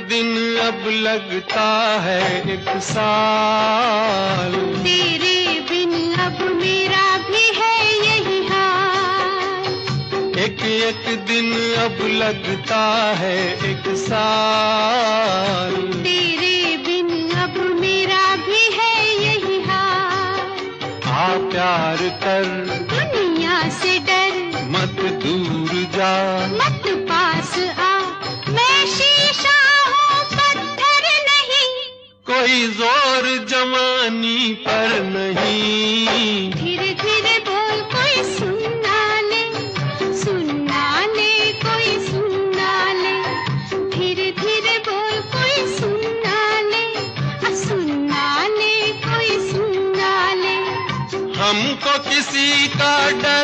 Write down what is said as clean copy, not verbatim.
दिन अब लगता है 1 साल। तेरे बिन अब मेरा भी है यही हाल। एक दिन अब लगता है 1 साल। तेरे बिन अब मेरा भी है यही हाल। आ प्यार कर, दुनिया से डर, मत दूर जा, मत पास आ, मैं शीशा हूँ पत्थर नहीं। कोई जोर जवानी पर नहीं। धीरे धीरे बोल कोई सुनना ले, सुनना ले कोई सुनना ले। धीरे धीरे बोल कोई सुनना ले, सुनना ले कोई सुनना ले। हमको किसी का डर